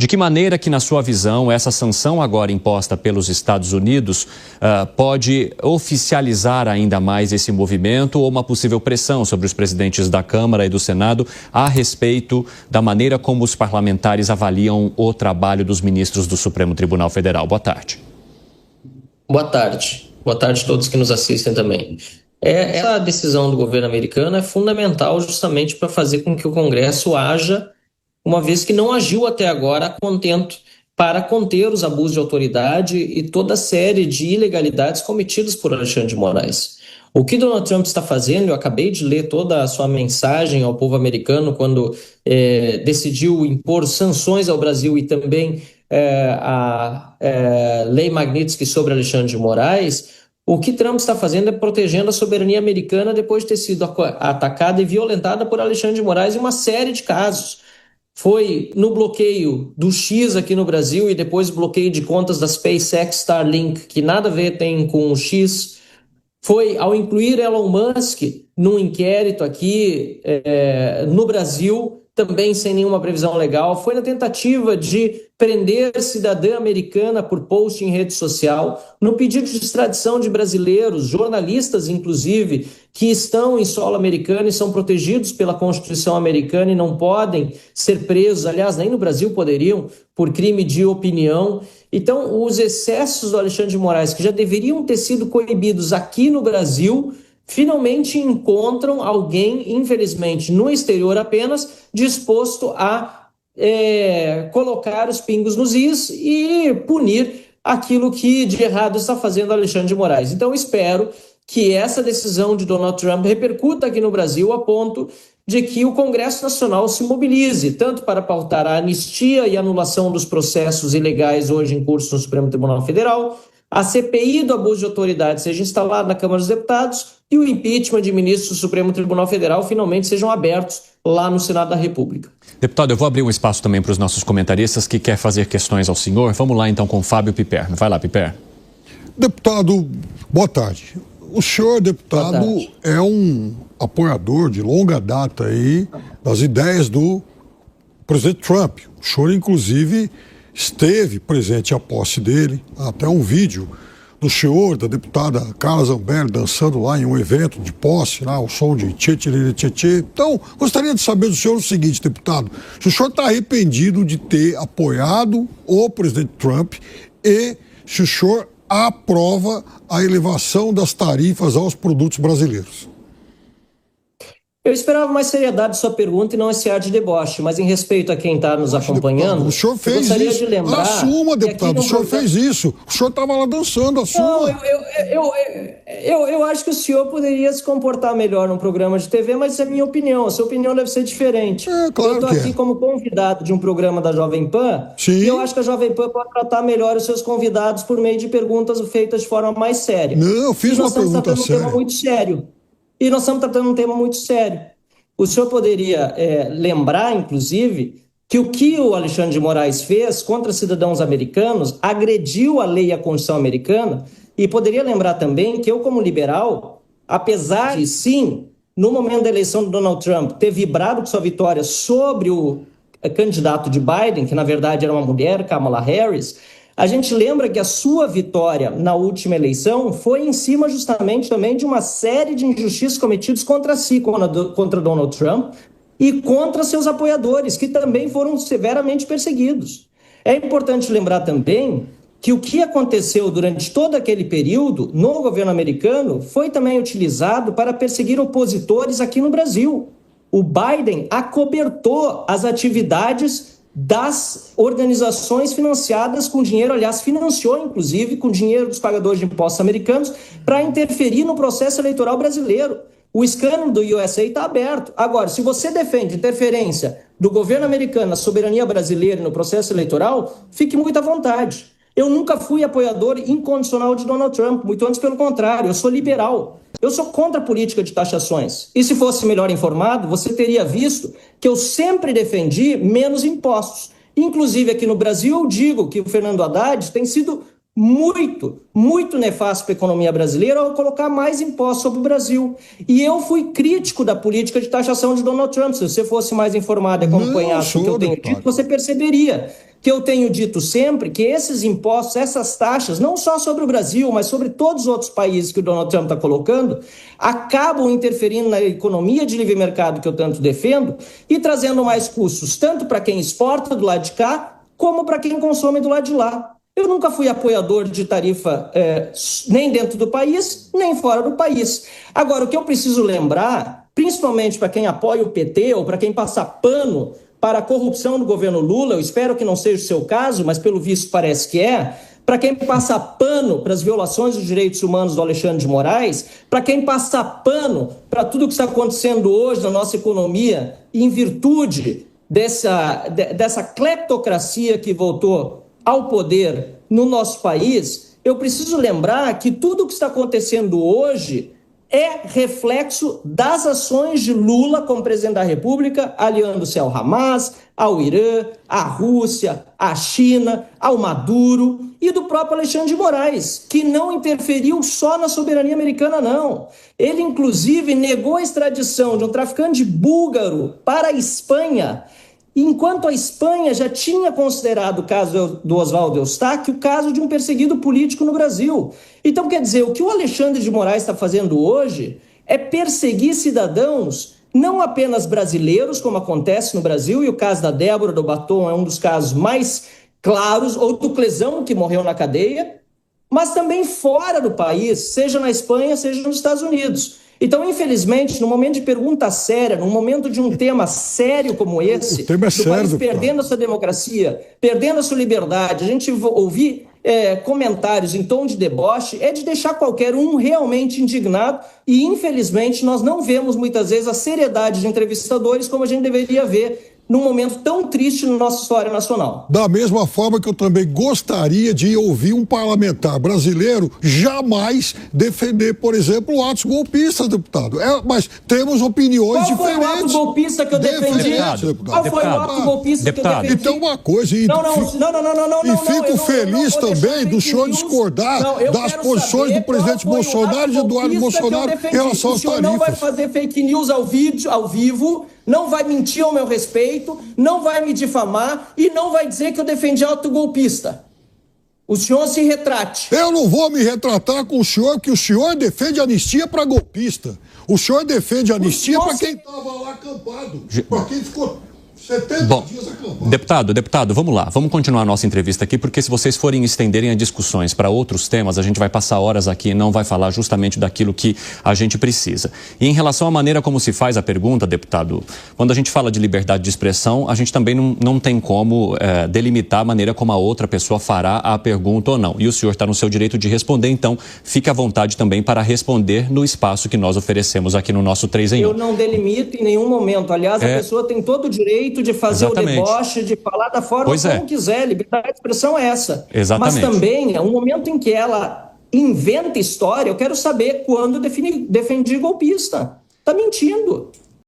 De que maneira que, na sua visão, essa sanção agora imposta pelos Estados Unidos pode oficializar ainda mais esse movimento ou uma possível pressão sobre os presidentes da Câmara e do Senado a respeito da maneira como os parlamentares avaliam o trabalho dos ministros do Supremo Tribunal Federal? Boa tarde. Boa tarde. Boa tarde a todos que nos assistem também. Essa decisão do governo americano é fundamental justamente para fazer com que o Congresso haja, uma vez que não agiu até agora a contento para conter os abusos de autoridade e toda a série de ilegalidades cometidas por Alexandre de Moraes. O que Donald Trump está fazendo, eu acabei de ler toda a sua mensagem ao povo americano quando decidiu impor sanções ao Brasil e também a Lei Magnitsky sobre Alexandre de Moraes. O que Trump está fazendo é protegendo a soberania americana depois de ter sido atacada e violentada por Alexandre de Moraes em uma série de casos. Foi no bloqueio do X aqui no Brasil e depois bloqueio de contas da SpaceX Starlink, que nada a ver tem com o X. Foi ao incluir Elon Musk num inquérito aqui no Brasil, também sem nenhuma previsão legal. Foi na tentativa de prender cidadã americana por post em rede social, no pedido de extradição de brasileiros, jornalistas inclusive, que estão em solo americano e são protegidos pela Constituição americana e não podem ser presos, aliás, nem no Brasil poderiam, por crime de opinião. Então, os excessos do Alexandre de Moraes, que já deveriam ter sido coibidos aqui no Brasil, finalmente encontram alguém, infelizmente, no exterior apenas, disposto a colocar os pingos nos is e punir aquilo que de errado está fazendo Alexandre de Moraes. Então, espero que essa decisão de Donald Trump repercuta aqui no Brasil a ponto de que o Congresso Nacional se mobilize, tanto para pautar a anistia e anulação dos processos ilegais hoje em curso no Supremo Tribunal Federal, a CPI do abuso de autoridade seja instalada na Câmara dos Deputados e o impeachment de ministros do Supremo Tribunal Federal finalmente sejam abertos lá no Senado da República. Deputado, eu vou abrir um espaço também para os nossos comentaristas que quer fazer questões ao senhor. Vamos lá então com Fábio Piperno. Vai lá, Piperno. Deputado, boa tarde. O senhor, deputado, é um apoiador de longa data aí das ideias do presidente Trump. O senhor, inclusive, esteve presente à posse dele, até um vídeo do senhor, da deputada Carla Zambelli, dançando lá em um evento de posse, lá, o som de tchê-tchê-tchê-tchê. Então, gostaria de saber do senhor o seguinte, deputado, se o senhor está arrependido de ter apoiado o presidente Trump e se o senhor aprova a elevação das tarifas aos produtos brasileiros. Eu esperava mais seriedade de sua pergunta e não esse ar de deboche, mas em respeito a quem está nos acompanhando, deputado, o senhor fez gostaria isso. De lembrar... Assuma, deputado, o senhor fez isso. O senhor estava lá dançando, assuma. Não, eu acho que o senhor poderia se comportar melhor num programa de TV, mas é a minha opinião. A sua opinião deve ser diferente. Claro, eu estou aqui como convidado de um programa da Jovem Pan. Sim. E eu acho que a Jovem Pan pode tratar melhor os seus convidados por meio de perguntas feitas de forma mais séria. Não, eu fiz uma pergunta séria. E nós estamos tratando um tema muito sério. O senhor poderia lembrar, inclusive, que o Alexandre de Moraes fez contra cidadãos americanos agrediu a lei e a Constituição americana, e poderia lembrar também que eu, como liberal, apesar de, sim, no momento da eleição do Donald Trump, ter vibrado com sua vitória sobre o candidato de Biden, que na verdade era uma mulher, Kamala Harris, a gente lembra que a sua vitória na última eleição foi em cima justamente também de uma série de injustiças cometidas contra si, contra Donald Trump e contra seus apoiadores, que também foram severamente perseguidos. É importante lembrar também que o que aconteceu durante todo aquele período no governo americano foi também utilizado para perseguir opositores aqui no Brasil. O Biden acobertou as atividades das organizações financiadas com dinheiro, aliás, financiou inclusive com dinheiro dos pagadores de impostos americanos para interferir no processo eleitoral brasileiro. O escândalo do USA está aberto. Agora, se você defende interferência do governo americano na soberania brasileira e no processo eleitoral, fique muito à vontade. Eu nunca fui apoiador incondicional de Donald Trump, muito antes pelo contrário, eu sou liberal. Eu sou contra a política de taxações. E se fosse melhor informado, você teria visto que eu sempre defendi menos impostos. Inclusive aqui no Brasil eu digo que o Fernando Haddad tem sido muito nefasto para a economia brasileira ao colocar mais impostos sobre o Brasil. E eu fui crítico da política de taxação de Donald Trump. Se você fosse mais informado e acompanhasse o que eu tenho dito, você perceberia que eu tenho dito sempre que esses impostos, essas taxas, não só sobre o Brasil, mas sobre todos os outros países que o Donald Trump está colocando, acabam interferindo na economia de livre mercado que eu tanto defendo e trazendo mais custos, tanto para quem exporta do lado de cá, como para quem consome do lado de lá. Eu nunca fui apoiador de tarifa nem dentro do país, nem fora do país. Agora, o que eu preciso lembrar, principalmente para quem apoia o PT ou para quem passa pano para a corrupção do governo Lula, eu espero que não seja o seu caso, mas pelo visto parece que é, para quem passa pano para as violações dos direitos humanos do Alexandre de Moraes, para quem passa pano para tudo que está acontecendo hoje na nossa economia, em virtude dessa cleptocracia que voltou ao poder no nosso país, eu preciso lembrar que tudo o que está acontecendo hoje é reflexo das ações de Lula como presidente da República, aliando-se ao Hamas, ao Irã, à Rússia, à China, ao Maduro e do próprio Alexandre de Moraes, que não interferiu só na soberania americana, não. Ele, inclusive, negou a extradição de um traficante búlgaro para a Espanha, enquanto a Espanha já tinha considerado o caso do Oswaldo Eustáquio o caso de um perseguido político no Brasil. Então, quer dizer, o que o Alexandre de Moraes está fazendo hoje é perseguir cidadãos não apenas brasileiros, como acontece no Brasil, e o caso da Débora do Batom é um dos casos mais claros, ou do Clesão, que morreu na cadeia, mas também fora do país, seja na Espanha, seja nos Estados Unidos. Então, infelizmente, no momento de pergunta séria, no momento de um tema sério como esse, do país perdendo a sua democracia, perdendo a sua liberdade, a gente ouvir comentários em tom de deboche é de deixar qualquer um realmente indignado e, infelizmente, nós não vemos muitas vezes a seriedade de entrevistadores como a gente deveria ver num momento tão triste na nossa história nacional. Da mesma forma que eu também gostaria de ouvir um parlamentar brasileiro jamais defender, por exemplo, atos golpistas, deputado. Mas temos opiniões diferentes. Qual foi o ato golpista que eu defendi? Qual foi o ato golpista que eu defendi? Então uma coisa, e fico feliz também do senhor discordar das posições do presidente Bolsonaro e de Eduardo Bolsonaro em relação às tarifas. O senhor não vai fazer fake news ao vivo, não vai mentir ao meu respeito, não vai me difamar e não vai dizer que eu defendi autogolpista. O senhor se retrate. Eu não vou me retratar com o senhor, que o senhor defende anistia para golpista. O senhor defende anistia para quem estava lá acampado, para quem ficou 70 dias acampado. Deputado, vamos lá. Vamos continuar a nossa entrevista aqui, porque se vocês forem estenderem as discussões para outros temas, a gente vai passar horas aqui e não vai falar justamente daquilo que a gente precisa. E em relação à maneira como se faz a pergunta, deputado, quando a gente fala de liberdade de expressão, a gente também não tem como delimitar a maneira como a outra pessoa fará a pergunta ou não. E o senhor está no seu direito de responder, então fique à vontade também para responder no espaço que nós oferecemos aqui no nosso 3 em 1. Eu não delimito em nenhum momento. Aliás, a pessoa tem todo o direito de fazer o deboche, de falar da forma como quiser. Liberdade de expressão é essa. Exatamente. Mas também, é um momento em que ela inventa história, eu quero saber quando defendi golpista. Está mentindo.